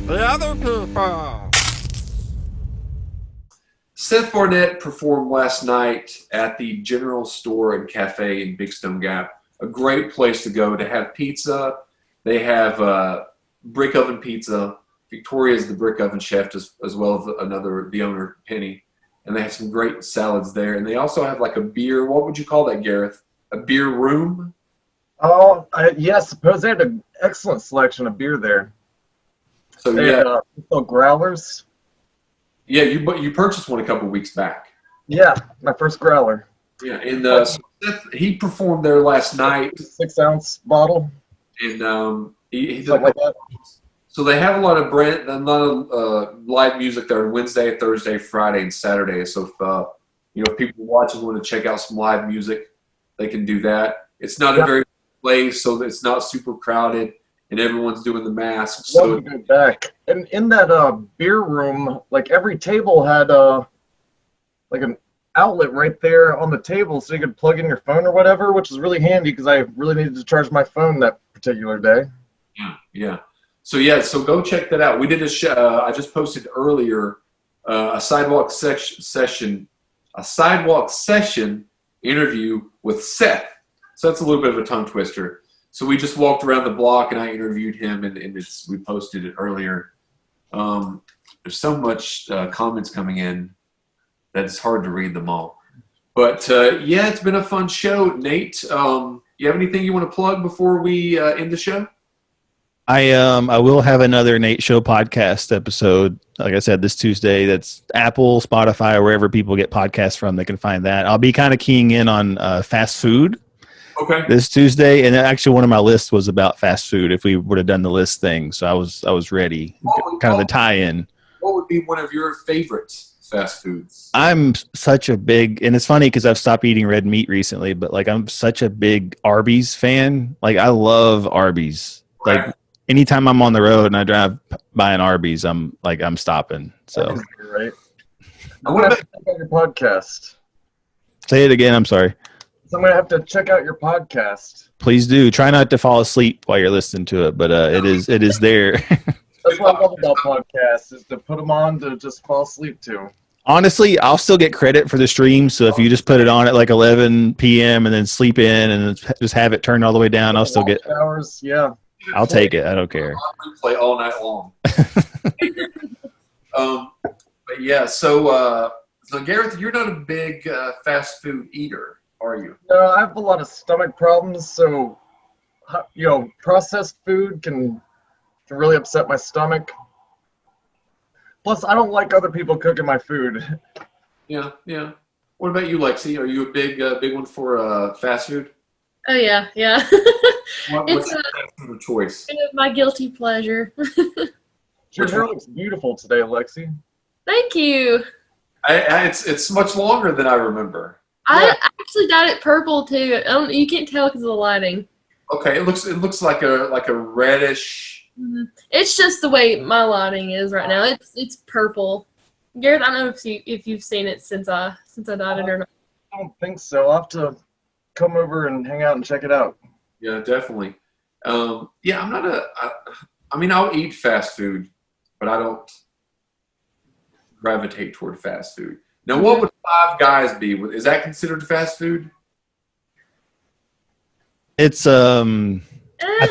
The other people. Seth Barnett performed last night at the General Store and Cafe in Big Stone Gap. A great place to go to have pizza. They have brick oven pizza. Victoria's the brick oven chef, as well as the owner, Penny. And they have some great salads there. And they also have like a beer. What would you call that, Gareth? A beer room? Oh, yeah, I suppose they had an excellent selection of beer there. So They yeah, had growlers. yeah. You purchased one a couple weeks back. Yeah, my first growler. Yeah, and so Seth, he performed there last night, 6-ounce bottle, and he did. something like that. So they have a lot of live music there on Wednesday, Thursday, Friday, and Saturday. So if people watching want to check out some live music, they can do that. It's not a very big place, so it's not super crowded, and everyone's doing the masks. Love to go back. And in that beer room, like every table had like an outlet right there on the table, so you could plug in your phone or whatever, which is really handy because I really needed to charge my phone that particular day. Yeah. So go check that out. We did a show. I just posted earlier a sidewalk session interview with Seth. So that's a little bit of a tongue twister. So we just walked around the block and I interviewed him, and we posted it earlier. There's so much comments coming in that it's hard to read them all. But yeah, it's been a fun show. Nate, you have anything you want to plug before we end the show? I will have another Nate Show podcast episode, like I said, this Tuesday. That's Apple, Spotify, or wherever people get podcasts from. They can find that. I'll be kind of keying in on fast food this Tuesday, and actually one of my lists was about fast food. If we would have done the list thing, so I was ready, kind of the tie-in. What would be one of your favorites fast foods? I'm such a big, and it's funny because I've stopped eating red meat recently, but like I'm such a big Arby's fan. Like I love Arby's. Right. Like anytime I'm on the road and I drive by an Arby's, I'm stopping. So Right. I'm going to have to check out your podcast. say it again. I'm sorry. So I'm going to have to check out your podcast. Please do. Try not to fall asleep while you're listening to it, but it is there. That's what I love about podcasts, is to put them on to just fall asleep to. Honestly, I'll still get credit for the stream. So if you just put it on at like 11 p.m. and then sleep in and just have it turned all the way down, I'll still get hours. Yeah. I'll take it. I don't care. I'll play all night long. But yeah, so Gareth, you're not a big fast food eater, are you? No, I have a lot of stomach problems, so processed food can really upset my stomach. Plus, I don't like other people cooking my food. Yeah. What about you, Lexi? Are you a big one for fast food? Oh yeah. What's your fast food of choice? My guilty pleasure. Your hair looks beautiful today, Lexi. Thank you. It's much longer than I remember. I actually dyed it purple too. You can't tell because of the lighting. Okay, it looks like a reddish. Mm-hmm. It's just the way my lighting is right now. It's purple. Garrett, I don't know if you've seen it since I dyed it or not. I don't think so. I'll have to come over and hang out and check it out. Yeah, definitely. Yeah, I'm not I'll eat fast food, but I don't gravitate toward fast food. Now, what would Five Guys be? Is that considered fast food? It's I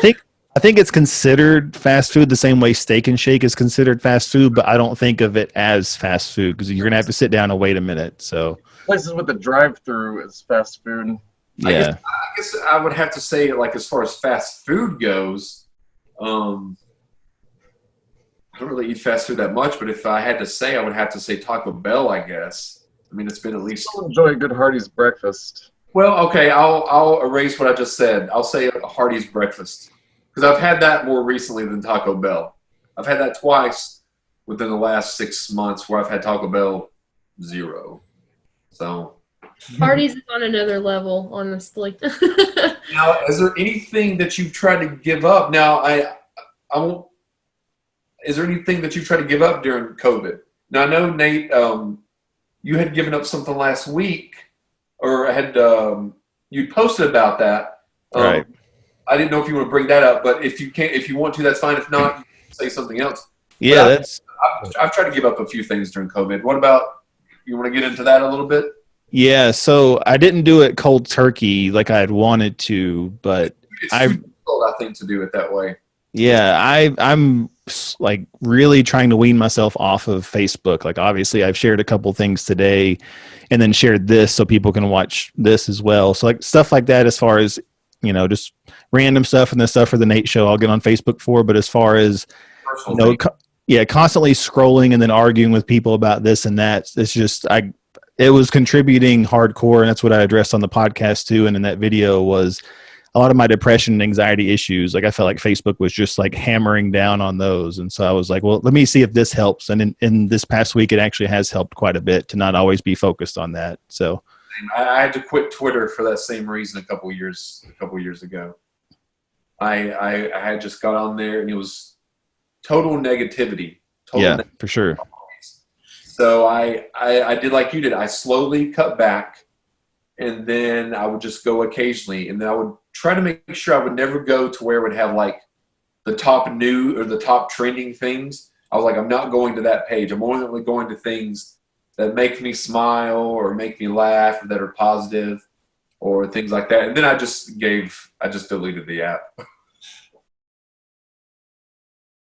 think it's considered fast food the same way Steak and Shake is considered fast food, but I don't think of it as fast food because you're gonna have to sit down and wait a minute. So places with the drive-through is fast food. Yeah, I guess I would have to say, like, as far as fast food goes, I don't really eat fast food that much, but if I had to say, I would have to say Taco Bell, I guess. I mean, it's been at least. I enjoy a good Hardee's breakfast. Well, okay, I'll erase what I just said. I'll say a Hardee's breakfast because I've had that more recently than Taco Bell. I've had that twice within the last 6 months where I've had Taco Bell 0. So. Hardee's is on another level, honestly. Now, is there anything that you've tried to give up? Now, I won't. Is there anything that you've tried to give up during COVID? Now, I know, Nate, you had given up something last week, or had you posted about that. right. I didn't know if you want to bring that up, but if you want to, that's fine. If not, you can say something else. Yeah, that's I've tried to give up a few things during COVID. What about you? Want to get into that a little bit? yeah. So I didn't do it cold turkey like I had wanted to, but It's I too difficult, I think, to do it that way. yeah, I'm like really trying to wean myself off of Facebook. Like obviously I've shared a couple things today and then shared this so people can watch this as well. So like stuff like that as far as, just random stuff and the stuff for the Nate show I'll get on Facebook for, but as far as Personal thing. yeah, constantly scrolling and then arguing with people about this and that, it's just it was contributing hardcore, and that's what I addressed on the podcast too and in that video was a lot of my depression and anxiety issues. Like I felt like Facebook was just like hammering down on those. And so I was like, well, let me see if this helps. And in this past week, it actually has helped quite a bit to not always be focused on that. So I had to quit Twitter for that same reason a couple years ago. I had just got on there and it was total negativity. For sure. So I did like you did. I slowly cut back, and then I would just go occasionally, and then I would try to make sure I would never go to where it would have like the top new or the top trending things. I was like, I'm not going to that page. I'm only going to things that make me smile or make me laugh or that are positive or things like that. And then I just deleted the app.